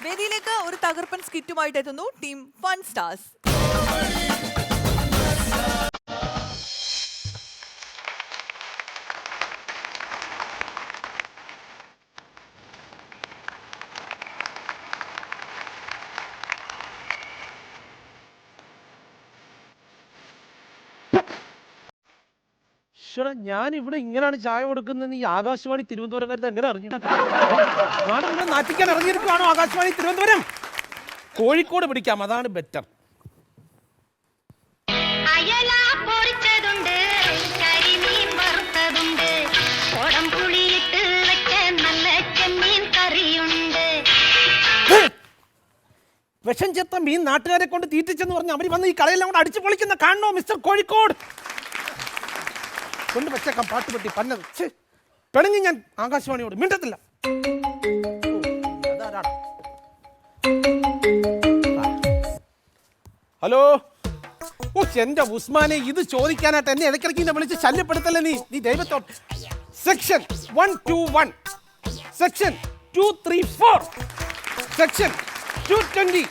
വേദിയിലേക്ക് ഒരു തകർപ്പൻ സ്കിറ്റുമായിട്ട് എത്തുന്നു ടീം ഫൺ സ്റ്റാർസ്. ഞാൻ ഇവിടെ ഇങ്ങനെയാണ് ചായ കൊടുക്കുന്നത്. ഈ ആകാശവാണി തിരുവനന്തപുരംകാരത്ത് എങ്ങനെ അറിഞ്ഞു? ഞാനിവിടെ നാട്ടിക്കാൻ ഇറങ്ങിയിരിക്കുവാണോ? ആകാശവാണി തിരുവനന്തപുരം കോഴിക്കോട് പിടിക്കാം, അതാണ് ബെറ്റർ. വിഷം ചെത്ത മീൻ നാട്ടുകാരെ കൊണ്ട് തീറ്റിച്ചെന്ന് പറഞ്ഞ് അവർ വന്ന് ഈ കളയെല്ലാം കൊണ്ട് അടിച്ചു പൊളിക്കുന്ന കാണണോ മിസ്റ്റർ കോഴിക്കോട്? കൊണ്ട് വെച്ചേക്കാം പാട്ടുപെട്ടി പന്നത്. പിണങ്ങി ഞാൻ ആകാശവാണിയോട് മിണ്ടത്തില്ല. ഹലോ. ഓ എന്റെ ഉസ്മാനെ, ഇത് ചോദിക്കാനായിട്ട് എന്നെ ഇടയ്ക്കിടയ്ക്ക് എന്നെ വിളിച്ച് ശല്യപ്പെടുത്തല്ലേ നീ ദൈവത്തോ. Section 121, section 234, section 220.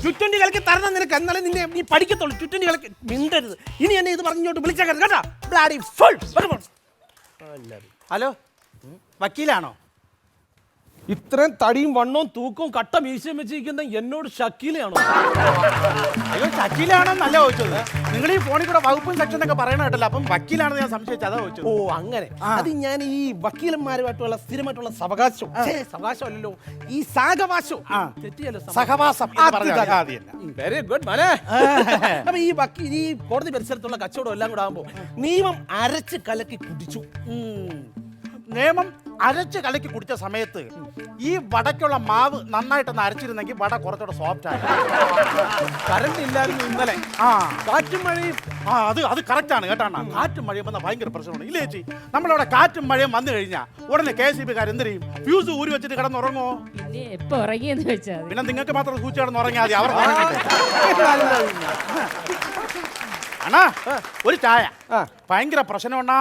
220 കളിക്ക് തരണം നിനക്ക്, എന്നാലേ നിന്നെ നീ പഠിക്കത്തുള്ളൂ. 220 കളിക്ക് മിണ്ടരുത്. ഇനി എന്നെ ഇത് പറഞ്ഞോട്ട് വിളിച്ചേക്കരുത് കേട്ടോ. Bloody full. ഹലോ, വക്കീലാണോ? ഇത്രയും തടിയും വണ്ണവും തൂക്കവും കട്ട മീശയും വെച്ചിരിക്കുന്ന എന്നോട് ഷക്കീലാണോ? അയ്യോ, ഷക്കീലാണെന്നല്ല ചോദിച്ചത്. നിങ്ങൾ ഈ ഫോണിൽ കൂടെ വകുപ്പും സെക്ഷൻ ഒക്കെ പറയണ കേട്ടല്ലോ, അപ്പം വക്കീലാണെന്ന് ഞാൻ സംശയിച്ചു, അതാ ചോദിച്ചത്. ഓ അങ്ങനെ. അത് ഞാൻ ഈ വക്കീലന്മാരുമായിട്ടുള്ള സ്ഥിരമായിട്ടുള്ള സവകാശം അല്ലല്ലോ, ഈ സാഹവാസം തെറ്റിയല്ലോ, സഹവാസം. വെരി ഗുഡ് മനെ. അപ്പൊ ഈ കോടതി പരിസരത്തുള്ള കച്ചവടം എല്ലാം കൂടെ ആകുമ്പോ നിയമം അരച്ച് കലക്കി കുടിച്ചു. നിയമം അരച്ച് കലക്കി കുടിച്ച സമയത്ത് ഈ വടക്കുള്ള മാവ് നന്നായിട്ടൊന്ന് അരച്ചിരുന്നെങ്കിൽ വട കുറച്ചുകൂടെ സോഫ്റ്റ് ആയി. കറണ്ട് ഇല്ലായിരുന്നു ഇന്നലെ. കാറ്റും മഴയും. അത് കറക്റ്റ് ആണ് കേട്ടാ. കാറ്റും മഴയും വന്ന ഭയങ്കര പ്രശ്നമാണ് ഇല്ലേ ചേച്ചി? നമ്മളവിടെ കാറ്റും മഴയും വന്നു കഴിഞ്ഞാൽ ഉടനെ KSEBക്കാർ എന്ത് ചെയ്യും? ഫ്യൂസ് ഊരി വെച്ചിട്ട് കിടന്നുറങ്ങോ? പിന്നെ നിങ്ങൾക്ക് മാത്രം സൂചി കിടന്നുറങ്ങിയാൽ മതി. അവർ അണ്ണാ ഒരു ചായ. ഭയങ്കര പ്രശ്നമുണ്ടാ.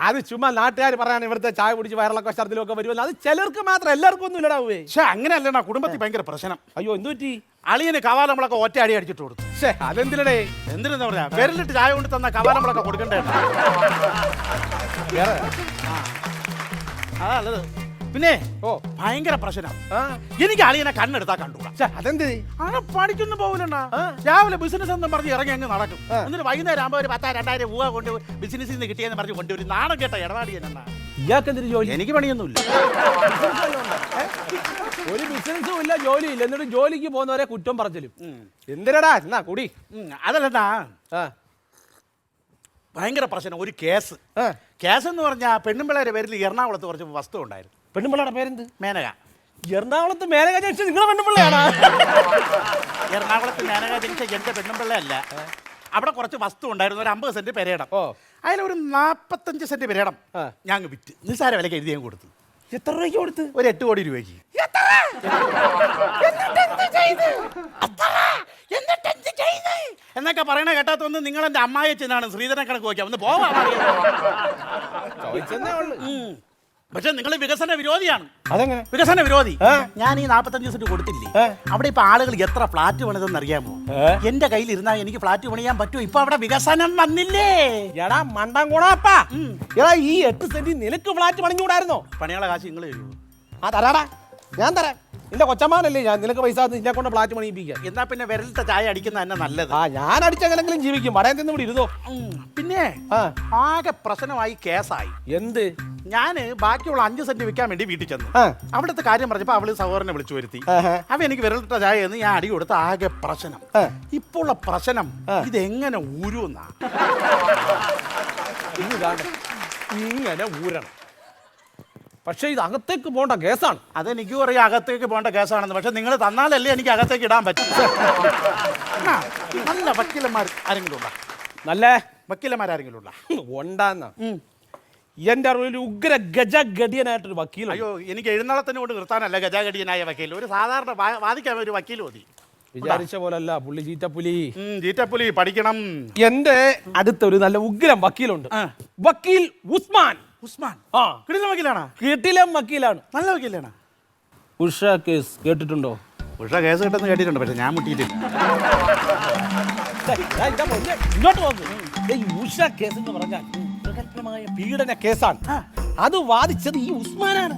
അത് ചുമ്മാ നാട്ടുകാർ പറയാൻ ഇവിടുത്തെ ചായ കുടിച്ച് വയറിളക്കം ഛർദിലൊക്കെ വരുമല്ലോ. അത് ചിലർക്ക് മാത്രം, എല്ലാവർക്കും ഒന്നും ഇല്ലടാവേ. പക്ഷെ അങ്ങനെയല്ലണ്ണാ, കുടുംബത്തിൽ ഭയങ്കര പ്രശ്നം. അയ്യോ എന്തു പറ്റി? അളിയന് കവാലമ്പളൊക്കെ ഒറ്റ അടി അടിച്ചിട്ട് കൊടുത്തു. അതെന്തിനടേ? എന്തിനാ പറയാ, വിരലിട്ട് ചായ കൊണ്ട് തന്ന കവാലമ്പളൊക്കെ കൊടുക്കണ്ടേ? അതല്ലത്. പിന്നെ ഭയങ്കര പ്രശ്നം. എനിക്ക് അളിയനെ കണ്ണെടുത്താ കണ്ടുകൂടാ. അതെന്ത്? പഠിക്കൊന്നും പോകില്ലണ്ണ. രാവിലെ ബിസിനസ് എന്നും പറഞ്ഞ് ഇറങ്ങി അങ്ങ് നടക്കും. എന്നിട്ട് വൈകുന്നേരം ആകുമ്പോൾ ഒരു 10,000-2,000 രൂപ കൊണ്ട് ബിസിനസ്സിൽ നിന്ന് കിട്ടിയെന്ന് പറഞ്ഞ് കൊണ്ട് ഒരു നാണം കേട്ട ഇടപാടിയെന്നാ. ഇയാൾക്ക് എന്തൊരു ജോലി? എനിക്ക് പണിയൊന്നുമില്ല. ഒരു ബിസിനസ്സും ഇല്ല, ജോലിയില്ല, എന്നിട്ട് ജോലിക്ക് പോകുന്നവരെ കുറ്റം പറച്ചിലും. എന്തിനടാ എന്നാ കൂടി? അതല്ലട്ടാ, ഭയങ്കര പ്രശ്നം. ഒരു കേസ് എന്ന് പറഞ്ഞാൽ പെണ്ണുമ്പിള്ളേരെ പേരിൽ എറണാകുളത്ത് കുറച്ച് വസ്തു ഉണ്ടായിരുന്നു. പെണ്ണുമ്പിള്ളയുടെ പേരെന്ത്? മേനക. എറണാകുളത്ത് മേനക ജംഗ്ഷൻ നിങ്ങളെ പെണ്ണുമ്പിള്ളയാണ്? എറണാകുളത്ത് മേനക ജംഗ്ഷൻ എന്റെ പെണ്ണുമ്പിള്ളയല്ല. അവിടെ കുറച്ച് വസ്തു ഉണ്ടായിരുന്നു, ഒരു 50 സെന്റ് പെരേടം. അതിലൊരു 45 സെന്റ് പെരേടം ഞാൻ വിറ്റ് നിസ്സാര വിലക്ക് എഴുതി ഞാൻ കൊടുത്തു. എത്ര രൂപയ്ക്ക് കൊടുത്ത്? ഒരു 8 കോടി രൂപയ്ക്ക്. എന്നൊക്കെ പറയണ കേട്ടാത്തൊന്ന് നിങ്ങൾ എന്റെ അമ്മായിച്ചനാണ് ശ്രീധരൻ കണക്ക് നോക്കിയാ ഒന്ന് പോവാ. പക്ഷെ നിങ്ങൾ വികസന വിരോധിയാണ്. അതെങ്ങനെ വികസന വിരോധി? ഞാൻ ഈ 45 സെന്റ് കൊടുത്തില്ലേ, അവിടെ ഇപ്പൊ ആളുകൾ എത്ര ഫ്ലാറ്റ് പണിതെന്ന് അറിയാമോ? എന്റെ കയ്യിൽ ഇരുന്നാൽ എനിക്ക് ഫ്ലാറ്റ് പണിയാൻ പറ്റുമോ? ഇപ്പൊ അവിടെ വികസനം വന്നില്ലേ? എടാ മണ്ടൻ കൂടാപ്പാ, എടാ ഈ 8 സെന്റ് നിനക്ക് ഫ്ലാറ്റ് പണിഞ്ഞൂടായിരുന്നോ? പണിയുള്ള കാശ് നിങ്ങൾ തരുമോ? തരാടാ, ഞാൻ തരാം. എന്റെ കൊച്ചമ്മാനല്ലേ ഞാൻ, നിനക്ക് പൈസ നിന്നെ കൊണ്ട് ഫ്ലാറ്റ് പണിയിപ്പിക്കാം. എന്നാ പിന്നെ വിരലിട്ട ചായ അടിക്കുന്ന തന്നെ നല്ലത്. ഞാൻ അടിച്ചെങ്ങനെങ്കിലും ജീവിക്കും, വടയം തിന്ന് ഇവിടെ ഇരുന്നോ. പിന്നെ ആകെ പ്രശ്നമായി, കേസായി. എന്ത്? ഞാന് ബാക്കിയുള്ള 5 സെന്റ് വിൽക്കാൻ വേണ്ടി വീട്ടിൽ ചെന്നു. അവിടുത്തെ കാര്യം പറഞ്ഞപ്പോ അവള് സഹോദരനെ വിളിച്ചു വരുത്തി. അവ എനിക്ക് വിരലിട്ട ചായ എന്ന് ഞാൻ അടി കൊടുത്ത ആകെ പ്രശ്നം. ഇപ്പോൾ ഉള്ള പ്രശ്നം ഇതെങ്ങനെ ഊരുന്നാ. ഇങ്ങനെ ഊരണം. പക്ഷെ ഇത് അകത്തേക്ക് പോകേണ്ട കേസാണ്. അതെനിക്കും അറിയാം അകത്തേക്ക് പോകേണ്ട കേസാണെന്ന്. പക്ഷെ നിങ്ങൾ തന്നാലല്ലേ എനിക്ക് അകത്തേക്ക് ഇടാൻ പറ്റും. നല്ല വക്കീലന്മാർ ആരെങ്കിലും ഉണ്ടോ? നല്ല വക്കീലന്മാരാരെങ്കിലും ഉണ്ടോ? ഉണ്ടാന്ന എന്റെ അറിവിൽ ഉഗ്ര ഗജഗടിയനായിട്ടൊരു വക്കീൽ. അയ്യോ, എനിക്ക് എഴുന്നള്ളത്തിന് കൊണ്ട് നിർത്താനല്ല ഗജഗടിയനായ വക്കീൽ. ഒരു സാധാരണ വാദിക്കാൻ ഒരു വക്കീൽ മതി. വിചാരിച്ച പോലല്ല, പുള്ളി ചീറ്റപ്പുലി. ചീറ്റപ്പുലി പഠിക്കണം. എന്റെ അടുത്തൊരു നല്ല ഉഗ്രം വക്കീലുണ്ട്, വക്കീൽ ഉസ്മാൻ. ഉസ്മാൻ കിടിലം വക്കീലാണ്. കിടിലം വക്കീലാണ്. നല്ല വക്കീലാണ്. ഉഷ കേസ് കേട്ടിട്ടുണ്ടോ? ഉഷ കേസ് കിട്ടുന്ന കേട്ടിട്ടുണ്ട്, പക്ഷെ ഞാൻ മുട്ടിയിട്ടില്ല. ഇങ്ങോട്ട് വന്നു. ഈ ഉഷ കേസ് എന്ന് പറഞ്ഞാൽ പ്രഗത്ഭമായ പീഡന കേസാണ്. അത് വാദിച്ചത് ഈ ഉസ്മാനാണ്.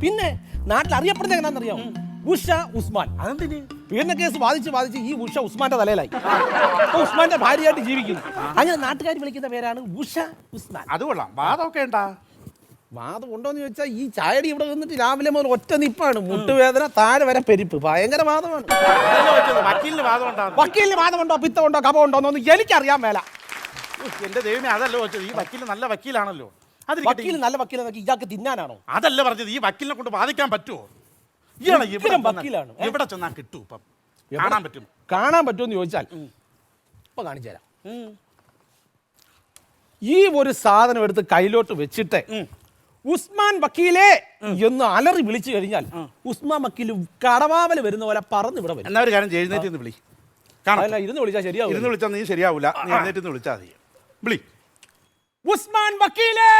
പിന്നെ നാട്ടിൽ അറിയപ്പെടുന്നത് എങ്ങനെയാണെന്നറിയാമോ? ഉഷ ഉസ്മാൻ. അതെന്തിന്? പീഡന കേസ് വാദിച്ച് ഈ ഉഷ ഉസ്മാന്റെ തലയിലായി. അപ്പൊ ഉസ്മാന്റെ ഭാര്യയായിട്ട് ജീവിക്കുന്നു. അങ്ങനെ നാട്ടുകാർ വിളിക്കുന്ന പേരാണ് ഉഷ ഉസ്മാൻ. അത് കൊള്ളാം. വാദമൊക്കെ ഉണ്ടാ? വാദം ഉണ്ടോന്ന് ചോദിച്ചാൽ ഈ ചായടി ഇവിടെ വന്നിട്ട് രാവിലെ മുതൽ ഒറ്റ നിപ്പാണ്. മുട്ടുവേദന, താഴെ വരെ പെരിപ്പ്, ഭയങ്കര വാദമാണ്. വക്കീലിന് വാദം ഉണ്ടാ? വക്കീലിന് വാദമുണ്ടോ, പിത്തമുണ്ടോ, കപമുണ്ടോ എന്നൊന്നും എനിക്കറിയാൻ മേല. എന്റെ ദൈവമേ, അതല്ല ചോദിച്ചത്. ഈ വക്കീൽ നല്ല വക്കീലാണല്ലോ. വക്കീൽ നല്ല വക്കീലെന്നൊക്കെ ഇയാൾക്ക് തിന്നാനാണോ? അതല്ല പറഞ്ഞത്. ഈ വക്കീലിനെ കൊണ്ട് വാദിക്കാൻ പറ്റുമോ? വക്കീലാണ്. എവിടെ ചെന്നാ കിട്ടൂ? ഇപ്പം കാണാൻ പറ്റും. കാണാൻ പറ്റുമെന്ന് ചോദിച്ചാൽ ഇപ്പൊ കാണിച്ചു തരാം. ഈ ഒരു സാധനം എടുത്ത് കയ്യിലോട്ട് വെച്ചിട്ട് ഉസ്മാൻ വക്കീലേ എന്ന് അലറി വിളിച്ചു കഴിഞ്ഞാൽ ഉസ്മാൻ വക്കീൽ കടവാവല് വരുന്ന പോലെ പറന്ന് ഇവിടെ വരും. എന്നാ ഒരു കാര്യം എഴുന്നേറ്റ് നിന്ന് വിളി. അതല്ല, ഇരുന്ന് വിളിച്ചാൽ ശരിയാവും. ഇരുന്ന് വിളിച്ചാൽ നീ ശരിയാവൂല. നീ എഴുന്നേറ്റ് നിന്ന് വിളിച്ചാൽ മതി. വിളി. ഉസ്മാൻ വക്കീലേ.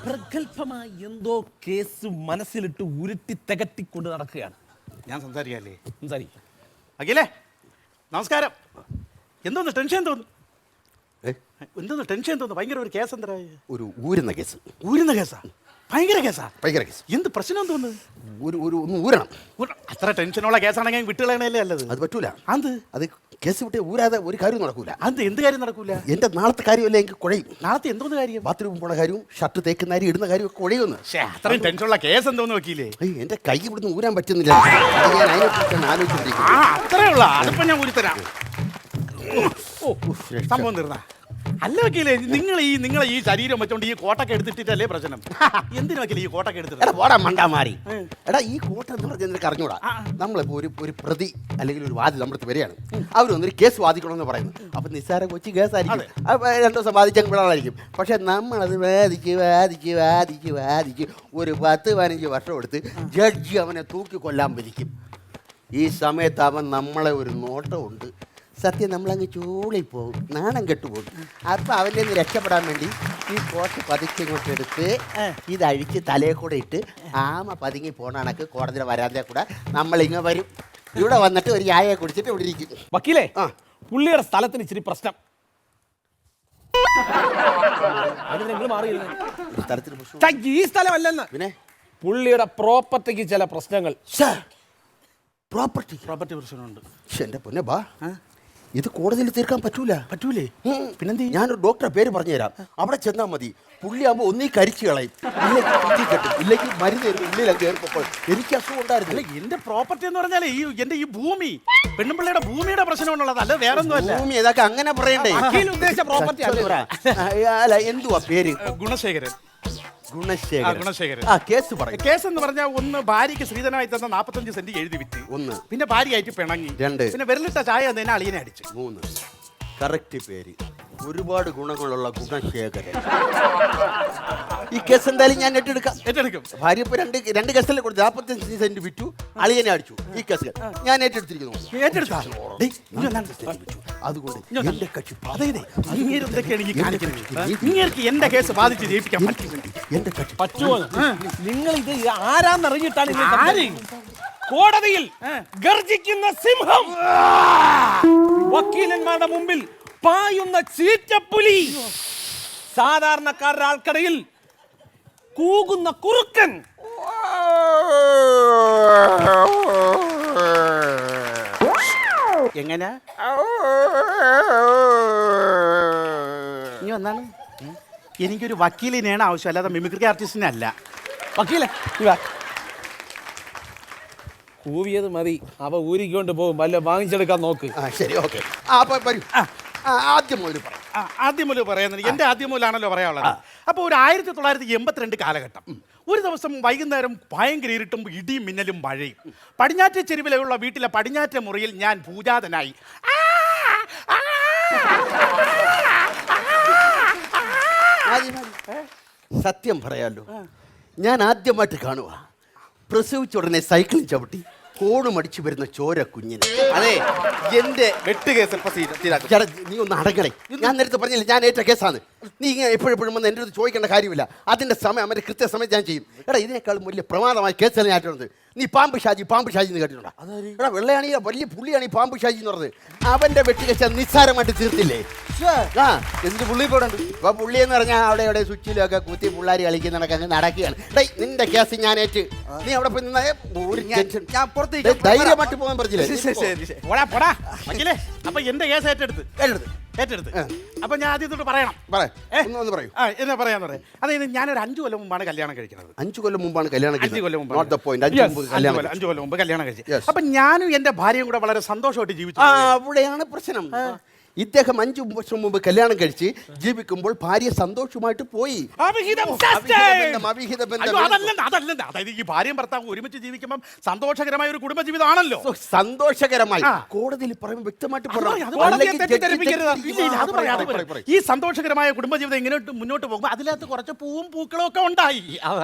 പ്രഗത്ഭമായ എന്തോ കേസ് മനസ്സിലിട്ട് ഉരുട്ടി തികട്ടിക്കൊണ്ട് നടക്കുകയാണ്. ഞാൻ സംസാരിക്കാല്ലേ? സംസാരിക്കാം. അഖിലേ, നമസ്കാരം. എന്തോന്ന് ടെൻഷൻ തോന്നുന്നു? എന്തോന്ന് ടെൻഷൻ തോന്നുന്നു? ഭയങ്കര ഒരു കേസ് എന്താ? ഒരു ഊരുന്ന കേസ്. ഊരുന്ന കേസാ? ഭയങ്കര കേസാ? ഭയങ്കര കേസ്. എന്ത് പ്രശ്നം തോന്നുന്നു? ഒന്ന് ഊരണം. അത്ര ടെൻഷനുള്ള കേസാണെങ്കിൽ വിട്ടുകളയണല്ലേ അല്ലത്? അത് പറ്റൂല. അത് കേസ് വിട്ട് ഊരാതെ ഒരു കാര്യം നടക്കൂല. അത് എന്ത് കാര്യം നടക്കൂല? എന്റെ നാളത്തെ കാര്യമല്ല എനിക്ക് കുഴയും. നാളത്തെ എന്തോന്ന് കാര്യം? ബാത്റൂം പോണ കാര്യവും ഷർട്ട് തേക്കുന്ന കാര്യം ഇടുന്ന കാര്യം ഒക്കെ കുഴയുമെന്ന്. അത്രയും ടെൻഷനുള്ള കേസ് എന്തോന്ന് വെക്കില്ലേ? എന്റെ കൈ ഇവിടുന്ന് ഊരാൻ പറ്റുന്നില്ല. അത് ഞാൻ അതിനെക്കുറിച്ചാണ് ആലോചിച്ചിരിക്കുന്നത്. അത്രേ ഉള്ള. അതിപ്പോ ഞാൻ ഊരിത്തരാം. സംഭവം തീർന്ന അല്ല വക്കീലേ? നിങ്ങളെ ഈ ശരീരം വെച്ചോണ്ട് ഈ കോട്ടൊക്കെ എടുത്തിട്ടല്ലേ പ്രശ്നം? എന്തിനു വക്കീലേ ഈ കോട്ടൊക്കെ എടുത്തിട്ട്? എടാ പോടാ മണ്ടാമാരി. എടാ ഈ കോട്ട എന്ന് പറഞ്ഞാൽ നിനക്ക് അറിഞ്ഞൂടാ. നമ്മളിപ്പോ ഒരു പ്രതി അല്ലെങ്കിൽ ഒരു വാദി നമ്മുടെ വരികയാണ്. അവരൊന്നൊരു കേസ് വാദിക്കണമെന്ന് പറയുന്നു. അപ്പൊ നിസ്സാര കൊച്ചു കേസായിരിക്കും. 2 ദിവസം വാദിച്ചെങ്കിൽ വിടാനായിരിക്കും. പക്ഷെ നമ്മളത് വാദിച്ച് ഒരു 10-15 വർഷം എടുത്ത് ജഡ്ജി അവനെ തൂക്കിക്കൊല്ലാൻ വിധിക്കും. ഈ സമയത്ത് അവൻ നമ്മളെ ഒരു നോട്ടമുണ്ട്. സത്യം നമ്മളങ്ങ് ചൂളിപ്പോവും, നാണം കെട്ടുപോകും. അപ്പം അവൻ്റെ നിന്ന് രക്ഷപ്പെടാൻ വേണ്ടി ഈ കോട്ട് പതുക്കി ഇങ്ങോട്ട് എടുത്ത് ഇതഴിച്ച് തലയെ കൂടെ ഇട്ട് ആമ പതുങ്ങി പോണ കണക്ക് കോടതിയുടെ വരാതെ കൂടെ നമ്മളിങ്ങ് വരും. ഇവിടെ വന്നിട്ട് ഒരു ചായയെ കുടിച്ചിട്ട് ഇവിടെ ഇരിക്കും. വക്കീലേ, പുള്ളിയുടെ സ്ഥലത്തിന് ഇച്ചിരി പ്രശ്നം. ഈ സ്ഥലമല്ലെന്ന്, പിന്നെ പുള്ളിയുടെ പ്രോപ്പർട്ടിക്ക് ചില പ്രശ്നങ്ങൾ. പ്രോപ്പർട്ടി പ്രശ്നമുണ്ട്. എൻ്റെ പൊന്നെ ബാ, ഇത് കോടതിയിൽ തീർക്കാൻ പറ്റൂലേ? പിന്നെന്ത്? ഞാനൊരു ഡോക്ടറെ പേര് പറഞ്ഞു തരാം. അവിടെ ചെന്നാൽ മതി. പുള്ളിയാകുമ്പോൾ ഒന്നീ കരിച്ചു കളയും, ഇല്ലെങ്കിൽ കുത്തി കെട്ടും, ഇല്ലെങ്കിൽ മരുന്ന് തരും. ഉള്ളിലൊക്കെ കയറിപ്പോൾ എനിക്ക് അസുഖം ഉണ്ടായിരുന്നു. എന്റെ പ്രോപ്പർട്ടി എന്ന് പറഞ്ഞാൽ എന്റെ ഈ ഭൂമി, പെണ്ണുപിള്ളയുടെ ഭൂമിയുടെ പ്രശ്നമുള്ളത്, അല്ല വേറെ ഒന്നുമല്ല. ഭൂമി ഇതൊക്കെ അങ്ങനെ പറയണ്ടേ? ഉദ്ദേശിച്ച പ്രോപ്പർട്ടി അല്ല, എന്തുവാ പേര്? ഗുണശേഖരൻ. ഗുണശേഖരൻ. കേസ് പറയും. കേസ് എന്ന് പറഞ്ഞാൽ ഒന്ന്, ഭാര്യയ്ക്ക് സ്ത്രീധനമായി തന്ന 45 സെന്റ് എഴുതി വിറ്റ്. 1. പിന്നെ ഭാര്യയായിട്ട് പിണങ്ങി. 2. പിന്നെ വിരലിട്ട ചായ തന്നെ അളിയനെ അടിച്ചു. 3. കറക്റ്റ് പേര്. ഒരുപാട് ഗുണങ്ങളുള്ള ഗുണശേഖരൻ. ഈ കേസ് എന്തായാലും ഞാൻ ഏറ്റെടുക്കും. ഭാര്യ ഇപ്പൊ രണ്ട് കേസല്ലേ കൊടുത്തു. 45 സെന്റ് വിറ്റു, അളിയനെ അടിച്ചു. ഈ കേസ് ഞാൻ ഏറ്റെടുത്തിരിക്കുന്നു. അതുകൊണ്ട് എന്റെ കക്ഷി എന്റെ കേസ് ബാധിച്ച് ജയിപ്പിക്കാൻ എന്റെ കക്ഷി പറ്റുമോ? നിങ്ങൾ ഇത് ആരാന്നറിഞ്ഞിട്ടാണ് കോടതിയിൽ ഗർജിക്കുന്ന സിംഹം, വക്കീലന്മാരുടെ മുമ്പിൽ പായുന്ന ചീറ്റപ്പുലി, സാധാരണക്കാരുടെ ആൾക്കടയിൽ കൂകുന്ന കുറുക്കൻ. എങ്ങനെ ഇനി വന്നാണ്? എനിക്കൊരു വക്കീലിനെയാണ് ആവശ്യം, അല്ലാതെ മിമിക്രി ആർട്ടിസ്റ്റിനെ അല്ല. വക്കീലെ കൂവിയത് മതി, അവ ഊരിക്കൊണ്ട് പോകും. വല്ല വാങ്ങിച്ചെടുക്കാൻ നോക്ക്. ശരി, ഓക്കെ. ആദ്യം മുതൽ പറയാം. ആദ്യം മുതൽ പറയാൻ എന്റെ ആദ്യം മുതലാണല്ലോ പറയാനുള്ളത്. അപ്പോൾ ഒരു 1982 കാലഘട്ടം ഒരു ദിവസം വൈകുന്നേരം ഭയങ്കര ഇരുട്ടും ഇടിയും മിന്നലും മഴയും. പടിഞ്ഞാറ്റ ചെരുവിലുള്ള വീട്ടിലെ പടിഞ്ഞാറ്റ മുറിയിൽ ഞാൻ പൂജാതനായി. സത്യം പറയാലോ, ഞാൻ ആദ്യമായിട്ട് കാണുക പ്രസവിച്ച ഉടനെ സൈക്കിളിൽ ചവിട്ടി കോണുമടിച്ചു വരുന്ന ചോര കുഞ്ഞിന്. അതെ, എന്റെ വെട്ട് കേസ് ചേട്ടാ, നീ ഒന്ന് അടങ്ങണേ. ഞാൻ നേരത്തെ പറഞ്ഞില്ല ഞാൻ ഏറ്റ കേസാണ്. നീ ഇങ്ങനെ എപ്പോഴും വന്ന് എൻ്റെ അടുത്ത് ചോദിക്കേണ്ട കാര്യമില്ല. അതിൻ്റെ സമയം അവൻ്റെ കൃത്യസമയത്ത് ഞാൻ ചെയ്യും. എടാ, ഇതിനേക്കാളും വലിയ പ്രമാദമായ കേസാണ് ഞാൻ ആയിട്ടുള്ളത്. നീ പാമ്പ് ഷാജി എന്ന് കേട്ടിട്ടുണ്ടോ? എടാ, വെള്ളയാണി വലിയ പുള്ളിയാണ് ഈ പാമ്പ് ഷാജി എന്ന് പറഞ്ഞത്. അവൻ്റെ വെട്ട് കേസ് നിസ്സാരമായിട്ട് തീർത്തില്ലേ? ആ, എന്ത് പുള്ളി ഇപ്പോൾ ഉണ്ട്. ഇപ്പൊ പുള്ളി എന്ന് പറഞ്ഞാൽ അവിടെ ഇവിടെ സ്വിച്ചിലൊക്കെ കുത്തി പിള്ളേർ കളിക്കുന്നതൊക്കെ അങ്ങ് നടക്കുകയാണ്. ഡേ, നിന്റെ കേസ് ഞാൻ ഏറ്റ്. നീ അവിടെ പോയി നിന്നാ ഒരു ടെൻഷൻ. ഞാൻ പുറത്തേക്ക് ധൈര്യമായിട്ട് പോകാൻ പറഞ്ഞില്ലേ? അപ്പൊ എന്റെ കേസ് ഏറ്റെടുത്ത് അപ്പൊ ഞാൻ ആദ്യം തൊട്ട് പറയണം. ഒന്ന് പറയൂ. എന്നാ പറയാന്ന് പറയാം. അതായത് ഞാനൊരു 5 കൊല്ലം മുമ്പാണ് കല്യാണം കഴിക്കുന്നത്. 5 കൊല്ലം മുമ്പാണ് കല്യാണം 5 കൊല്ലം മുമ്പ്. 5 കൊല്ലം മുമ്പ് കല്യാണം കഴിച്ചത്. അപ്പൊ ഞാനും എന്റെ ഭാര്യയും കൂടെ വളരെ സന്തോഷമായിട്ട് ജീവിച്ചു. അവിടെയാണ് പ്രശ്നം. ഇദ്ദേഹം 5 വർഷം മുമ്പ് കല്യാണം കഴിച്ച് ജീവിക്കുമ്പോൾ ഭാര്യ സന്തോഷമായിട്ട് പോയി. അതായത് ഈ ഭാര്യയും ഭർത്താവും ഒരുമിച്ച് ജീവിക്കുമ്പോൾ സന്തോഷകരമായ ഒരു കുടുംബജീവിതമാണല്ലോ. സന്തോഷകരമായി കോടതിയിൽ പറയുമ്പോൾ വ്യക്തമായിട്ട് ഈ സന്തോഷകരമായ കുടുംബജീവിതം ഇങ്ങനെ മുന്നോട്ട് പോകുമ്പോൾ അതിനകത്ത് കുറച്ച് പൂവും പൂക്കളും ഒക്കെ ഉണ്ടായി.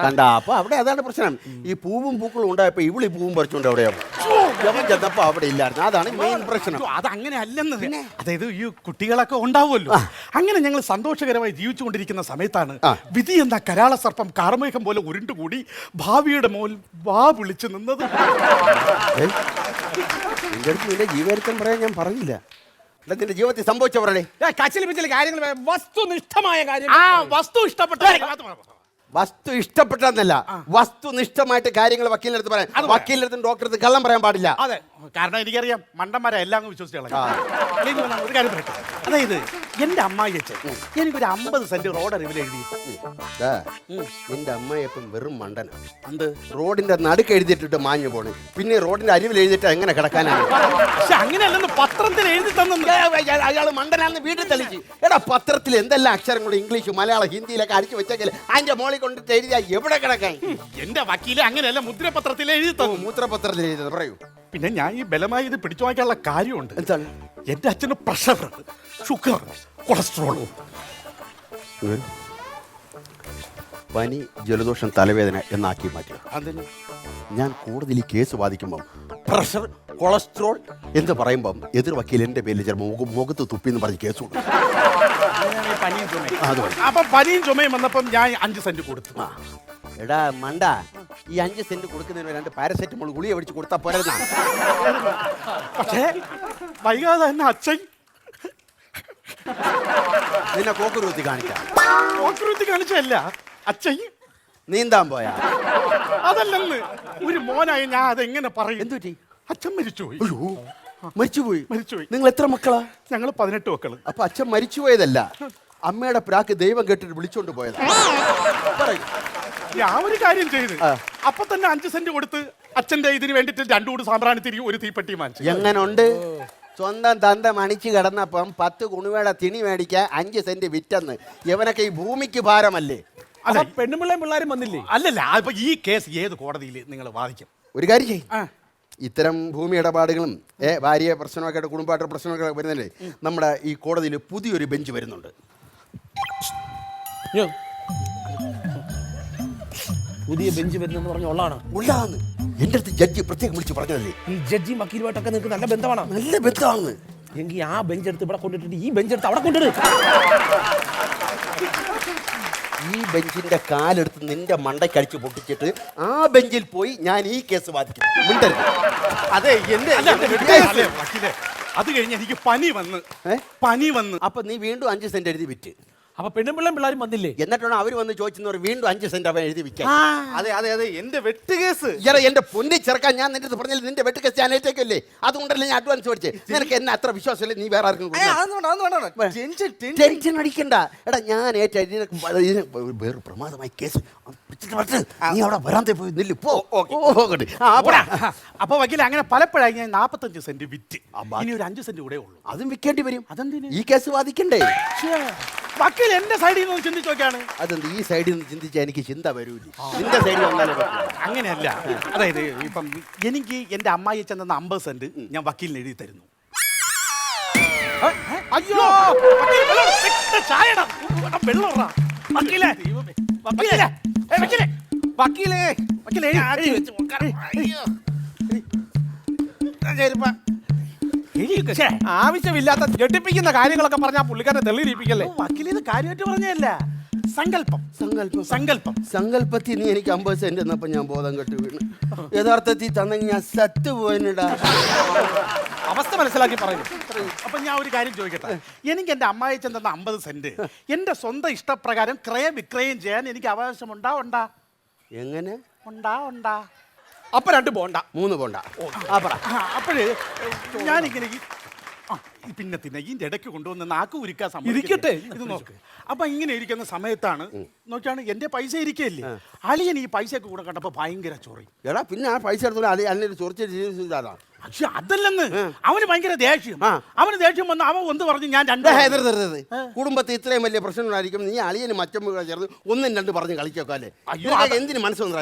അപ്പൊ അവിടെ അതാണ് പ്രശ്നം. ഈ പൂവും പൂക്കളും ഉണ്ടായപ്പോ ഇവിളി പൂവും പറിച്ചുകൊണ്ട് അവിടെയാണ് ചെന്നപ്പോ അവിടെ ഇല്ലായിരുന്നു. അതാണ് മെയിൻ പ്രശ്നം. അതങ്ങനെ അല്ലെന്ന്. അതായത് ഈ കുട്ടികളൊക്കെ ഉണ്ടാവുമല്ലോ. അങ്ങനെ ഞങ്ങൾ സന്തോഷകരമായി ജീവിച്ചുകൊണ്ടിരിക്കുന്ന സമയത്താണ് വിധി എന്ന കരാള സർപ്പം കാർമേഘം പോലെ ഉരുണ്ടുകൂടി ഭാവിയുടെ മോൽ വാ വിളിച്ചു നിന്നത്. നിന്റെ അടുത്ത് നിന്റെ ജീവചരിത്രം പറയാൻ ഞാൻ പറഞ്ഞില്ല. നിന്റെ ജീവിതത്തിൽ സംഭവിച്ച പറയണേ. കാര്യങ്ങൾ വസ്തുനിഷ്ഠമായ കാര്യം. വസ്തു ഇഷ്ടപ്പെട്ട വസ്തു ഇഷ്ടപ്പെട്ടെന്നല്ല, വസ്തുനിഷ്ഠമായിട്ട് കാര്യങ്ങൾ വക്കീലിനടുത്ത് പറയാൻ. വക്കീലിനടുത്തും ഡോക്ടറടുത്തും കള്ളം പറയാൻ പാടില്ല. അതെ, കാരണം എനിക്കറിയാം മണ്ടന്മാരെ എല്ലാം വിശ്വസിച്ചു. ഒരു കാര്യം പറയട്ടെ. അതായത് എന്റെ അമ്മായി അച്ഛൻ എനിക്കൊരു 50 സെന്റ് റോഡ് അറിവിൽ എഴുതി. നിന്റെ അമ്മയപ്പം വെറും മണ്ടന. എന്ത് റോഡിന്റെ നടുക്ക് എഴുതിയിട്ടിട്ട് മാഞ്ഞു പോണ്, പിന്നെ റോഡിന്റെ അരിവിൽ എഴുതിയിട്ട് എങ്ങനെ കിടക്കാനാണ്? പക്ഷെ അങ്ങനെയല്ലെന്ന് പത്രത്തിൽ എഴുതി തന്നെ. അയാൾ മണ്ടനാണെന്ന് വീട്ടിൽ തെളിയിച്ചു. എടാ, പത്രത്തിൽ എന്തെല്ലാം അക്ഷരങ്ങളും ഇംഗ്ലീഷ് മലയാളം ഹിന്ദിയിലൊക്കെ അടിച്ചു വെച്ചെങ്കിൽ അതിന്റെ മോളിൽ കൊണ്ടിട്ട് എഴുതിയാ എവിടെ കിടക്കാൻ? എന്റെ വക്കീല് അങ്ങനെയല്ല മുദ്രപത്രത്തിൽ എഴുതി തന്നു. മൂത്രപത്രത്തിൽ എഴുതിയത് പറയൂ. പിന്നെ ഞാൻ ഈ ബലമായി ഇത് പിടിച്ചു വാങ്ങിക്കാനുള്ള കാര്യമുണ്ട്. എന്താണ്? എന്റെ അച്ഛന് പ്രഷർ, ഷുഗർ, കൊളസ്ട്രോൾ, പനി, ജലദോഷം, തലവേദന എന്നാക്കി മാറ്റുക. അതിന് ഞാൻ കൂടുതൽ ഈ കേസ് വാദിക്കുമ്പം പ്രഷർ, കൊളസ്ട്രോൾ എന്ന് പറയുമ്പം എതിർ വക്കീൽ എൻ്റെ പേരിൽ ചിലപ്പോൾ മുഖത്ത് തുപ്പിന്ന് പറഞ്ഞ് കേസ് കൊടുക്കും. അപ്പൊ പനിയും ചുമയും വന്നപ്പം ഞാൻ 5 സെന്റ് കൊടുത്തു. എടാ മണ്ട, ഈ 5 സെന്റ് കൊടുക്കുന്നതിന് 2 പാരസെറ്റമോൾ ഗുളിക മേടിച്ച് കൊടുത്താൽ പോരാ. പക്ഷേ വൈകാതെ തന്നെ അച്ഛൻ നിന്നെ കോക്കുരുത്തി കാണിക്കാം. കോക്കുരുത്തി കാണിച്ചല്ല, അച്ഛൻ നീന്താൻ പോയാ. അതല്ലെന്ന് ഒരു മോനായി ഞാൻ അതെങ്ങനെ പറയും? എന്തുപറ്റി? അച്ഛൻ മരിച്ചുപോയി. മരിച്ചുപോയി. മരിച്ചുപോയി. നിങ്ങൾ എത്ര മക്കളാ? ഞങ്ങൾ 18 മക്കള്. അപ്പൊ അച്ഛൻ മരിച്ചുപോയതല്ല, അമ്മയുടെ പ്രാക്ക് ദൈവം കേട്ടിട്ട് വിളിച്ചോണ്ട് പോയതാ. ഞാൻ ഒരു കാര്യം ചെയ്ത് അപ്പൊ തന്നെ 5 സെന്റ് കൊടുത്ത് അച്ഛന്റെ ഇതിന് വേണ്ടിട്ട് 2 കൂട് സാമ്പ്രാണിത്തിരി ഒരു തീപ്പെട്ടി വാങ്ങിച്ചു. എങ്ങനുണ്ട്? സ്വന്തം തന്ത മണിച്ച് കിടന്നപ്പം 10 കുണുവേട തിണി മേടിക്കാൻ 5 സെന്റ് വിറ്റെന്ന്. ഇവനൊക്കെ ഈ ഭൂമിക്ക് ഭാരമല്ലേ? അല്ല, പെണ്ണുപിള്ളേരും പിള്ളേരും വന്നില്ലേ? അല്ലല്ല, അപ്പൊ ഈ കേസ് ഏത് കോടതിയിൽ നിങ്ങൾ വാദിക്കും? ഒരു കാര്യം ചെയ്യും, ഇത്തരം ഭൂമി ഇടപാടുകളും ഭാര്യ പ്രശ്നമൊക്കെ ആയിട്ട് കുടുംബമായിട്ട് പ്രശ്നമൊക്കെ വരുന്നില്ലേ, നമ്മുടെ ഈ കോടതിയിൽ പുതിയൊരു ബെഞ്ച് വരുന്നുണ്ട്. പുതിയ ബെഞ്ച് വരുന്നെന്ന് പറഞ്ഞ ഉള്ളതാണ്. ഉള്ളാന്ന് എൻ്റെ അടുത്ത് ജഡ്ജി പ്രത്യേകം വിളിച്ച് പറഞ്ഞതല്ലേ. ഈ ജഡ്ജി വക്കീലുമായിട്ടൊക്കെ നിങ്ങൾക്ക് നല്ല ബന്ധമാണ്. നല്ല ബന്ധമാണ്. എങ്കിൽ ആ ബെഞ്ച് എടുത്ത് ഇവിടെ കൊണ്ടിട്ടിട്ട് ഈ ബെഞ്ച് എടുത്ത് അവിടെ കൊണ്ടിട്ട് ഈ ബെഞ്ചിന്റെ കാലെടുത്ത് നിന്റെ മണ്ടയ്ക്കടിച്ച് പൊട്ടിച്ചിട്ട് ആ ബെഞ്ചിൽ പോയി ഞാൻ ഈ കേസ് വാദിക്കും. മിണ്ടരുത്. അതെ, അത് കഴിഞ്ഞ് എനിക്ക് പനി വന്ന് അപ്പൊ നീ വീണ്ടും 5 സെന്റ് എഴുതി വിറ്റ്. അപ്പൊ പെണ്ണുപിള്ളേരും പിള്ളേരും വന്നില്ലേ? എന്നിട്ടാണ് അവര് വന്ന് ചോദിച്ചെന്ന് വീണ്ടും 5 സെന്റ് അവൻ എഴുതി വിൽക്കാൻ. അതെ അതെ അതെ, എന്റെ വെട്ട് കേസ്. എന്റെ പൊന്നി ചെറുക്കാൻ ഞാൻ നിന്റെ പറഞ്ഞില്ല, നിന്റെ വെട്ട് കേസ് ഞാൻ ഏറ്റേക്കല്ലേ. അതുകൊണ്ടല്ലേ ഞാൻ അഡ്വാൻസ് മേടിച്ചേ. നിനക്ക് എന്നെ അത്ര വിശ്വാസമല്ലേ, നീ വേറെ ആർക്കും ടെൻഷൻ അടിക്കണ്ട. എടാ, ഞാൻ ഏറ്റ വേറെ പ്രമാദമായി കേസ് നീ അവിടെ വരാതെ പോയി നില്ല് പോ. അപ്പൊ വക്കീൽ അങ്ങനെ പലപ്പോഴായി ഞാൻ 45 സെന്റ് വിറ്റ് ഇനി ഒരു 5 സെന്റ് കൂടെ ഉള്ളൂ. അതും വിൽക്കേണ്ടി വരും. അതെന്തിന്? ഈ കേസ് വാദിക്കണ്ടേ? വക്കീൽ എന്റെ സൈഡിൽ നിന്ന് ചിന്തിച്ചു നോക്കിയാണ്. അതെന്ത് ഈ സൈഡിൽ നിന്ന് ചിന്തിച്ചാൽ എനിക്ക് ചിന്ത വരൂലേ? നിന്റെ സൈഡിൽ വന്നാലേ പറ്റൂ. അങ്ങനെയല്ല, അതായത് ഇപ്പം എനിക്ക് എന്റെ അമ്മായി ചെന്ന 50 സെന്റ് ഞാൻ വക്കീലിന് എഴുതി തരുന്നു. അയ്യോ വക്കീലേ, വക്കീലേ, വക്കീലേ, വക്കീലേ, വക്കീലേ, ആവശ്യമില്ലാത്ത ഞെട്ടിപ്പിക്കുന്ന കാര്യങ്ങളൊക്കെ പറഞ്ഞാൽ പുള്ളിക്കാരനെ തെളിയിപ്പിക്കല്ലേ. വക്കീൽ ഇത് കാര്യമായിട്ട് പറഞ്ഞല്ല, സങ്കല്പം സങ്കല്പം സങ്കല്പം സങ്കല്പത്തിൽ നീ എനിക്ക് 50 സെന്റ് എന്നപ്പോ ഞാൻ ബോധം കെട്ട് വീണ്. യഥാർത്ഥത്തിൽ തന്നെങ്കിൽ ഞാൻ സത്ത് പോയിട്ടാ. അവസ്ഥ മനസ്സിലാക്കി പറയുന്നു. അപ്പൊ ഞാൻ ഒരു കാര്യം ചോദിക്കട്ടെ, എനിക്ക് എന്റെ അമ്മായി ചെന്ന 50 സെന്റ് എന്റെ സ്വന്തം ഇഷ്ടപ്രകാരം ക്രയവിക്രയം ചെയ്യാൻ എനിക്ക് അവകാശമുണ്ടാ? ഉണ്ടാ? എങ്ങനെ ഉണ്ടാ? അപ്പൊ 2 പോണ്ട 3 പോണ്ട. അപ്പോഴ് ഞാനിങ്ങനെ പിന്നെ ഇതിന്റെ ഇടയ്ക്ക് കൊണ്ടുവന്ന് നാക്ക് ഉരുക്കാൻ ഇരിക്കട്ടെ. ഇത് നോക്ക്. അപ്പൊ ഇങ്ങനെ ഇരിക്കുന്ന സമയത്താണ് നോക്കിയാണ് എന്റെ പൈസ ഇരിക്കല്ലേ, അളിയൻ ഈ പൈസയൊക്കെ കൂടെ കണ്ടപ്പോ ഭയങ്കര ചൊറി. എടാ പിന്നെ ആ പൈസ എടുത്തോളൂ. അതിനൊരു ചൊറിച്ചാണ്. പക്ഷെ അതല്ലെന്ന്, അവന് ഭയങ്കര ദേഷ്യം. അവന് ദേഷ്യം വന്ന് അവൻ ഒന്ന് പറഞ്ഞു ഞാൻ 2 കുടുംബത്തിൽ ഇത്രയും വലിയ പ്രശ്നങ്ങളായിരിക്കും. നീ അളിയന് മറ്റം ചേർന്ന് 1 2 പറഞ്ഞ് കളിച്ചോക്കെ അല്ലേ? അയ്യോ, എന്തിന് മനസ്സൊന്നും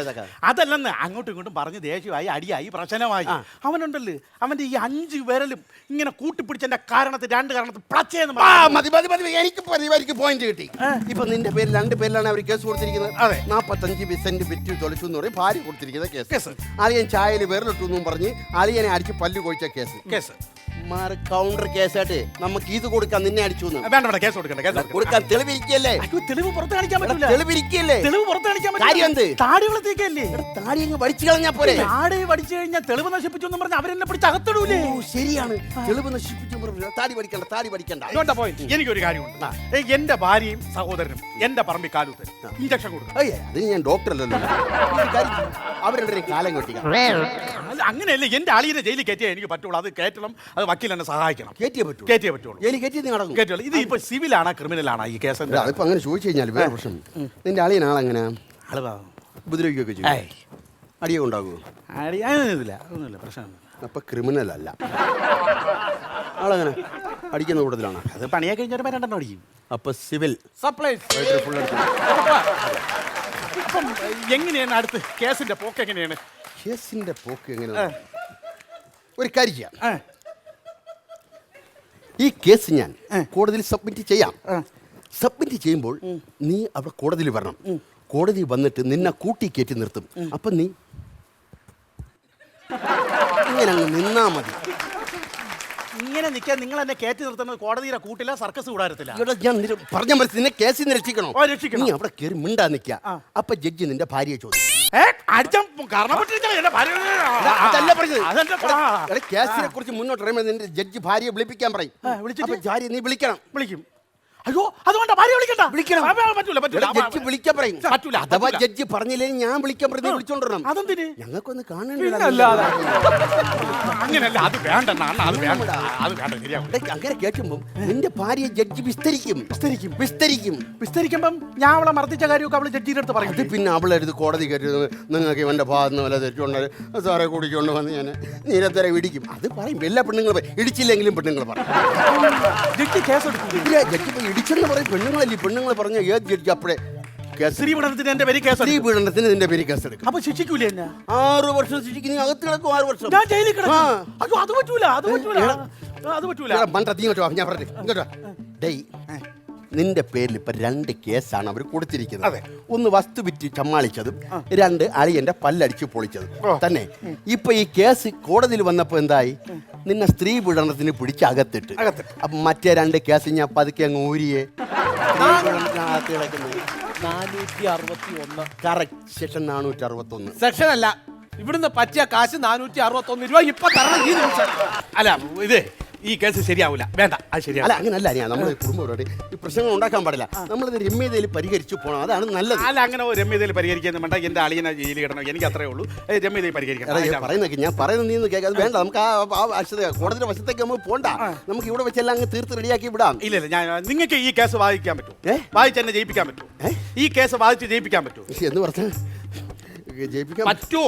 അതല്ലെന്ന്, അങ്ങോട്ടും ഇങ്ങോട്ടും പറഞ്ഞ് ദേഷ്യമായി, അടിയായി, പ്രശ്നമായി. അവനുണ്ടല്ലോ അവന്റെ ഈ 5 വിരലും ഇങ്ങനെ കൂട്ടിപ്പിടിച്ചെന്റെ കാരണത്തിൽ 2 കാരണത്തിൽ എനിക്ക് പോയിന്റ് കിട്ടി. ഇപ്പൊ നിന്റെ പേരിൽ 2 പേരിലാണ് അവർ കേസ് കൊടുത്തിരിക്കുന്നത്. അതെ, 45 സെന്റ് വിറ്റ് തൊളിച്ചു എന്ന് പറയും ഭാര്യ കൊടുത്തിരിക്കുന്ന കേസ്. അളിയൻ ചായയിൽ വിരലിട്ടു എന്നും പറഞ്ഞ് അളിയനെ അടിച്ച് പല്ല് കൊഴിച്ച കേസ്. കൗണ്ടർ കേസായിട്ട് നമുക്ക് ഇത് കൊടുക്കാൻ, നിന്നെ അടിച്ചു കേസ് കൊടുക്കാൻ തെളിവിരിക്കല്ലേ? തെളിവ് പുറത്ത് കാണിക്കാൻ പറ്റില്ല. തെളിവിരിക്കല്ലേ? തെളിവ് പുറത്ത് കാണിക്കാൻ കാര്യം എന്ത്? താടി വളർത്തിക്കല്ലേ? താടി അങ്ങ് വടിച്ചു കളഞ്ഞാ പോരെ? താടി വടിച്ചു കഴിഞ്ഞാൽ തെളിവ് നശിപ്പിച്ചു എന്ന് പറഞ്ഞാൽ അവരെന്നെ പിടിച്ച് അകത്തിടൂലേ? ശരിയാണ്, തെളിവ് നശിപ്പിച്ചു. താടി പഠിക്കണ്ട. എനിക്കൊരു കാര്യമുണ്ട്. എന്റെ ഭാര്യയും സഹോദരനും എന്റെ പറമ്പിൽ കാലൂത്തൻ ഇഞ്ചക്ഷൻ കൊടുക്കും. അതിന് ഞാൻ ഡോക്ടറല്ലല്ലോ. അവരുടെ കാലം കെട്ടിക്കാം. അങ്ങനെയല്ലേ, എന്റെ ആളിയെ ജയിലിൽ കയറ്റിയേ എനിക്ക് പറ്റുള്ളൂ. അത് കയറ്റണം, അത് വക്കീൽ എന്നെ സഹായിക്കണം. കയറ്റിയേ പറ്റുള്ളൂ. കയറ്റുള്ളൂ. ഇത് ഇപ്പൊ സിവിലാണോ ക്രിമിനലാണോ ഈ കേസ്? അതിപ്പോ അങ്ങനെ ചോദിച്ചു കഴിഞ്ഞാൽ വേറെ പ്രശ്നം. നിന്റെ അളിയൻ ആളെങ്ങനെ ഉപദ്രവിക്കുകയൊക്കെ ചെയ്യും? അടിയൊക്കെ ഉണ്ടാകുമോ? അതൊന്നുമില്ല, പ്രശ്നമൊന്നും. അപ്പൊ ക്രിമിനൽ അല്ല. ആളെങ്ങനെ അടിക്കുന്ന കൂട്ടത്തിലാണ്? അത് പണിയൊക്കെ കഴിഞ്ഞാൽ 2 അടിക്കും. അപ്പൊ സിവിൽ സപ്ലൈസ്. അപ്പം എങ്ങനെയാണ് അടുത്ത് കേസിന്റെ പോക്ക്? എങ്ങനെയാണ് കേസിന്റെ പോക്ക്? എങ്ങനെയാണ്? ഒരു കാര്യം ചെയ്യാം. ഈ കേസ് ഞാൻ കോടതിയിൽ സബ്മിറ്റ് ചെയ്യാം. സബ്മിറ്റ് ചെയ്യുമ്പോൾ നീ അവിടെ കോടതിയിൽ വരണം. കോടതി വന്നിട്ട് നിന്നെ കൂട്ടി കയറ്റി നിർത്തും. അപ്പൊ നീ ഇങ്ങനെ അങ്ങ് നിന്നാ മതി. ഇങ്ങനെ നിൽക്കാൻ നിങ്ങൾ എന്നെ കയറ്റി നിർത്തുന്നത് കോടതിയിലെ കൂട്ടില്ല, സർക്കസ് കൂടാരത്തില്ല. ഞാൻ പറഞ്ഞ മനസ്സിൽ നിന്നെ കേസിൽ നിന്ന് രക്ഷിക്കണോ? നീ അവിടെ കയറി മിണ്ടാ നിൽക്കുക. അപ്പൊ ജഡ്ജി നിന്റെ ഭാര്യയെ ചോദിക്കും. കേസിനെ കുറിച്ച് മുന്നോട്ട് പറയുമ്പോൾ നിന്റെ ജഡ്ജി ഭാര്യയെ വിളിപ്പിക്കാൻ പറയും. ഭാര്യ നീ വിളിക്കണം. വിളിക്കും. അയ്യോ, അതുകൊണ്ട് ഭാര്യ വിളിക്കണം. ജഡ്ജി വിളിക്കാൻ പറയും. അഥവാ ജഡ്ജി പറഞ്ഞില്ലെങ്കിൽ ഞാൻ വിളിക്കാൻ പറയും. വിളിച്ചോണ്ടിരണം. അതെന്തിന്? ഞങ്ങൾക്കൊന്ന് കാണണ്ട. അങ്ങനെയല്ല, അത് വേണ്ട. അങ്ങനെ കേൾക്കുമ്പോ നിന്റെ ഭാര്യ ജഡ്ജി വിസ്തരിക്കുമ്പം ഞാൻ അവളെ മർദ്ദിച്ച കാര്യമൊക്കെ അവള് ജഡ്ജിയുടെ അടുത്ത് പറയും. അത് പിന്നെ അവളെടുത്ത് കോടതി കയറ്റുന്നത് നിങ്ങൾക്ക് ഇവന്റെ ഭാഗത്ത് വല്ല തെറ്റുകൊണ്ട് സാറെ കൂടിക്കൊണ്ട് വന്ന് ഞാൻ നിരന്തരം ഇടിക്കും. അത് പറയും. എല്ലാ പെണ്ണുങ്ങളും ഇടിച്ചില്ലെങ്കിലും പെണ്ണുങ്ങൾ പറയും. ജഡ്ജി കേസ് എടുക്കും. ജഡ്ജി ഇടിച്ചെന്ന് പറയും. പെണ്ണുങ്ങളല്ലേ? പെണ്ണുങ്ങൾ പറഞ്ഞ ഏത് ജഡ്ജി അപ്പഴേ സ്ത്രീപീഡനത്തിന് എന്റെ പേര് കേസ് എടുക്കും. അപ്പൊ ശിക്ഷിക്കൂലേ എന്നെ? 6 വർഷം ശിക്ഷിക്കും. നീ അകത്ത് കിടക്കും 6 വർഷം. ഞാൻ ജയിലിൽ കിടക്കും. അയ്യോ, അത് പറ്റൂല. ഞാൻ പറഞ്ഞു ഇങ്ങോട്ടോ. ഡേയ്, നിന്റെ പേരിൽ ഇപ്പൊ 2 കേസാണ് അവർ കൊടുത്തിരിക്കുന്നത്. ഒന്ന് വസ്തു വിറ്റ് ചമ്മാളിച്ചതും, 2 അളിയന്റെ പല്ലടിച്ച് പൊളിച്ചതും തന്നെ. ഇപ്പൊ ഈ കേസ് കോടതിയിൽ വന്നപ്പോ എന്തായി? നിന്നെ സ്ത്രീ പീഡനത്തിന് പിടിച്ച് അകത്തിട്ട്. അപ്പൊ മറ്റേ 2 കേസ് ഞാൻ പതുക്കെ അങ്ങ് ഊരിയേ. 461. കറക്റ്റ്. സെക്ഷൻ 461. സെക്ഷൻ അല്ല, ഇവിടുന്ന് പറ്റിയ കാശ് 461 രൂപ ഇപ്പൊ തരണം ഈ നിമിഷം. അല്ല, ഇത് ഈ കേസ് ശരിയാവില്ല. വേണ്ട, അത് അല്ല ശരിയല്ല. അങ്ങനല്ല ഞാൻ നമ്മൾ കുടുംബത്തോട് ഈ പ്രശ്നങ്ങൾ ഉണ്ടാക്കാൻ പാടില്ല. നമ്മളിത് രമ്യതയിൽ പരിഹരിച്ചു പോകണം, അതാണ് നല്ലത്. അല്ല, അങ്ങനെ രമ്യതയിൽ പരിഹരിക്കാൻ വേണ്ട. എന്റെ അളിയനെ ജയിലിൽ കിടണം, എനിക്ക് അത്രേ ഉള്ളൂ. രമ്യതയിൽ പരിഹരിക്കണം. പറയുന്നൊക്കെ ഞാൻ പറയുന്നത് നീ കേൾക്കാം. അത് വേണ്ട, നമുക്ക് ആ വശത്തെ കോടതിയുടെ വശത്തേക്ക് നമുക്ക് പോണ്ട. നമുക്ക് ഇവിടെ വെച്ചെല്ലാം അങ്ങ് തീർത്ത് റെഡിയാക്കി വിടാം. ഇല്ല, ഞാൻ നിങ്ങൾക്ക് ഈ കേസ് വാദിക്കാൻ പറ്റും. ഏ? വാദിച്ച് എന്നെ ജയിപ്പിക്കാൻ പറ്റും. ഈ കേസ് വാദിച്ച് ജയിപ്പിക്കാൻ പറ്റും. എന്ന് പറഞ്ഞാൽ ജയിപ്പിക്കാൻ പറ്റുമോ?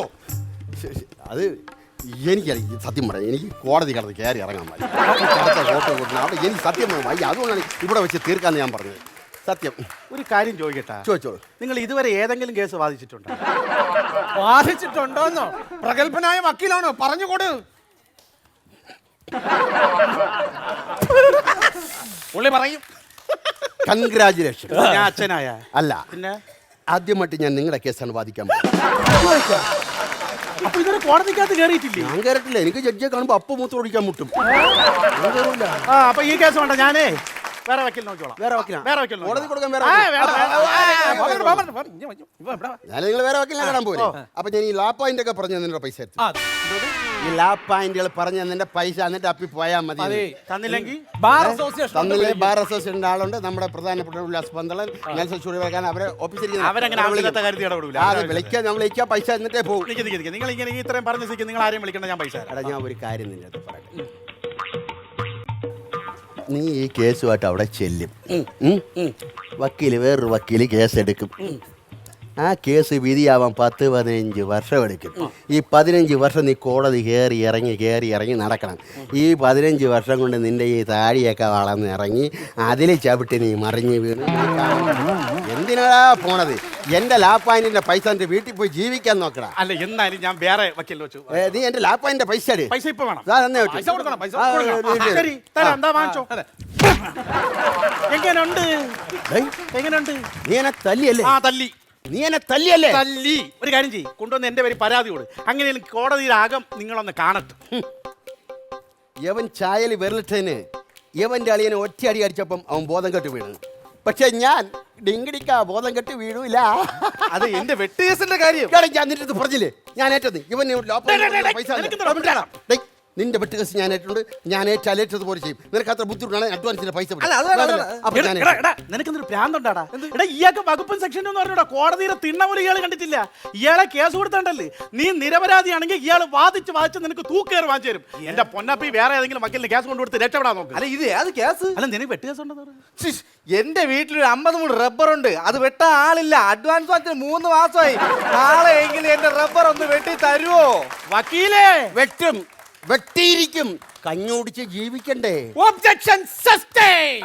അത് എനിക്കറിയാം. സത്യം പറയാം, എനിക്ക് കോടതി കടന്ന് കയറി ഇറങ്ങാൻ മതി. അവിടെ എനിക്ക് സത്യം വയ്യ, അതുകൊണ്ടാണ് ഇവിടെ വെച്ച് തീർക്കാന്ന് ഞാൻ പറഞ്ഞത്. സത്യം. ഒരു കാര്യം ചോദിക്കട്ടെ? ചോദിച്ചോളൂ. നിങ്ങൾ ഇതുവരെ ഏതെങ്കിലും കേസ് വാദിച്ചിട്ടുണ്ടോ? വാദിച്ചിട്ടുണ്ടോന്നോ? പ്രഗത്ഭനായ വക്കീലാണോ? പറഞ്ഞുകൊട്. പുള്ളി പറയും. കൺഗ്രാജുലേഷൻ. ഞാൻ അച്ഛനായ അല്ല, പിന്നെ ആദ്യമായിട്ട് ഞാൻ നിങ്ങളുടെ കേസാണ് വാദിക്കാൻ പോകുന്നത്. അപ്പൊ ഇതൊരു കോടതിക്കകത്ത് കയറിയിട്ടില്ലേ? ഞാൻ കയറിട്ടില്ല. എനിക്ക് ജഡ്ജിയെ കാണുമ്പോൾ അപ്പം മൂത്ത് ഓടിക്കാൻ മുട്ടും. അപ്പൊ ഈ കേസ് വേണ്ട, ഞാനേ വേറെ വക്കീൽ നോക്കിക്കോളാം. വേറെ വക്കീലാണ്? വേറെ വക്കീൽ കോടതി കൊടുക്കാൻ വേറെ ആ, വക്കീൽ? വേണ്ട, വേണ്ട. ഞാൻ നിങ്ങൾ വേറെ വക്കീലിനെ കാണാൻ പോലെ. അപ്പൊ ഞാൻ ഈ ലാ പോയിന്റ് ഒക്കെ പറഞ്ഞു നിന്റെ പൈസ എടുത്തു. ഈ ലാ പോയിന്റുകൾ പറഞ്ഞു നിന്റെ പൈസ എന്നിട്ട് അപ്പി പോയാൽ മതി. തന്നില്ലെങ്കിൽ ബാർ അസോസിയേഷൻ തന്നില്ലേ? ബാർ അസോസിയേഷൻ്റെ ആളുണ്ട്, നമ്മുടെ പ്രധാനപ്പെട്ട ഉല്ലാസ് പന്തളൻ, നെൽസൺ ചൂടിവെക്കാൻ അവരെ അവരങ്ങനെ ആവശ്യമില്ലാത്ത കാര്യത്തിൽ ഇടപെടില്ല. അത് വിളിക്കാൻ നമ്മൾ വിളിക്കാൻ പൈസ എന്നിട്ടേ പോകും. നിങ്ങൾ ഇങ്ങനെ ഇത്രയും പറഞ്ഞ സ്ഥിതിക്ക് നിങ്ങൾ ആരെയും വിളിക്കണ്ട, ഞാൻ പൈസ തരാം. എടാ, ഞാൻ ഒരു കാര്യം നിന്റെ അടുത്ത് പറയട്ടെ. നീ ഈ കേസുമായിട്ട് അവിടെ ചെല്ലും. വക്കീല് വേറൊരു വക്കീല് കേസെടുക്കും. ആ കേസ് വിധിയാവാൻ 10-15 വർഷം എടുക്കും. ഈ 15 വർഷം നീ കോടതി കയറി ഇറങ്ങി നടക്കണം. ഈ 15 വർഷം കൊണ്ട് നിന്റെ ഈ താടിയൊക്കെ വളർന്ന് ഇറങ്ങി അതിൽ ചവിട്ടി നീ മറിഞ്ഞ് വീണ് എന്തിനാ പോണത്? എൻ്റെ ലാപ്പായിൻ്റെ പൈസ എൻ്റെ വീട്ടിൽ പോയി ജീവിക്കാൻ നോക്കടാ. അല്ല, എന്നാലും ഞാൻ വേറെ വക്കീൽ വെച്ചു. നീ എൻ്റെ ലാപ്പായിൻ്റെ പൈസ പൈസ ഇപ്പൊ വേണം. പൈസ കൊടുക്കണം, പൈസ കൊടുക്കണം. ശരി, തരാം. എന്താ വാങ്ങിച്ചോ. എങ്ങനെയുണ്ട്? എങ്ങനെയുണ്ട്? നീ എന്നെ തല്ലിയല്ലേ? ആ, തല്ലി. നീ എന്നെ തല്ലിയല്ലേ? തല്ലി. ഒരു കാര്യം ചെയ്യും, കൊണ്ടുവന്ന് എന്റെ പേര് പരാതി കൊടു. അങ്ങനെ കോടതിയിലാകം നിങ്ങളൊന്ന് കാണട്ടെ. യവൻ ചായൽ വിരലിട്ടതിന് യവൻ്റെ അളിയനെ ഒറ്റയടി അടിച്ചപ്പം അവൻ ബോധം കെട്ട് വീണു. പക്ഷെ ഞാൻ ഡിങ്കിടിക്ക ബോധം കെട്ട് വീഴൂല. അത് എന്റെ വെട്ടുകേസിന്റെ കാര്യം. ഞാൻ നിന്റെ അടുത്ത് പറഞ്ഞില്ലേ, ഞാൻ ഏറ്റത് ഇവൻ പൈസ. നിന്റെ വെട്ട് കേസ് ഞാൻ ഏറ്റുണ്ട്. ഞാൻ ഏറ്റത് പോലെ ചെയ്യും. നിനക്ക് അത്ര ബുദ്ധിമുട്ടാണ് അഡ്വാൻസിന്റെ പൈസ. നിനക്കെന്തൊരു ഭ്രാന്തുണ്ടാടാ? എടാ, ഇയാൾക്ക് വകുപ്പും സെക്ഷനും എന്ന് പറഞ്ഞാ കോടതിയിലെ തിണ്ണമൊരു ഇയാൾ കണ്ടിട്ടില്ല. ഇയാളെ കേസ് കൊടുത്തണ്ടല്ലേ? നീ നിരപരാധിയാണെങ്കിൽ ഇയാൾ വാദിച്ച് നിനക്ക് തൂക്കേറി വാങ്ങിച്ചു തരും. എന്റെ പൊന്നപ്പി വേറെ ഏതെങ്കിലും വക്കീലിന് കേസ് കൊണ്ടുകൊടുത്ത് രക്ഷപ്പെടാൻ നോക്ക്. അല്ല, ഇത് ഏത് കേസ്? അല്ല, നിനക്ക് വെട്ട് കേസ് ഉണ്ടെന്ന് പറഞ്ഞു. എന്റെ വീട്ടിലൊരു 50 മൂട് റബ്ബർ ഉണ്ട്. അത് വെട്ടാൻ ആളില്ല. അഡ്വാൻസ് വാങ്ങിച്ച് 3 മാസമായി. നാളെ എങ്കിലും എന്റെ റബ്ബർ ഒന്ന് വെട്ടി തരുവോ? വക്കീലേ, വെട്ടും, വെട്ടിയിരിക്കും. കഞ്ഞോടിച്ച് ജീവിക്കണ്ടേ? Objection sustain.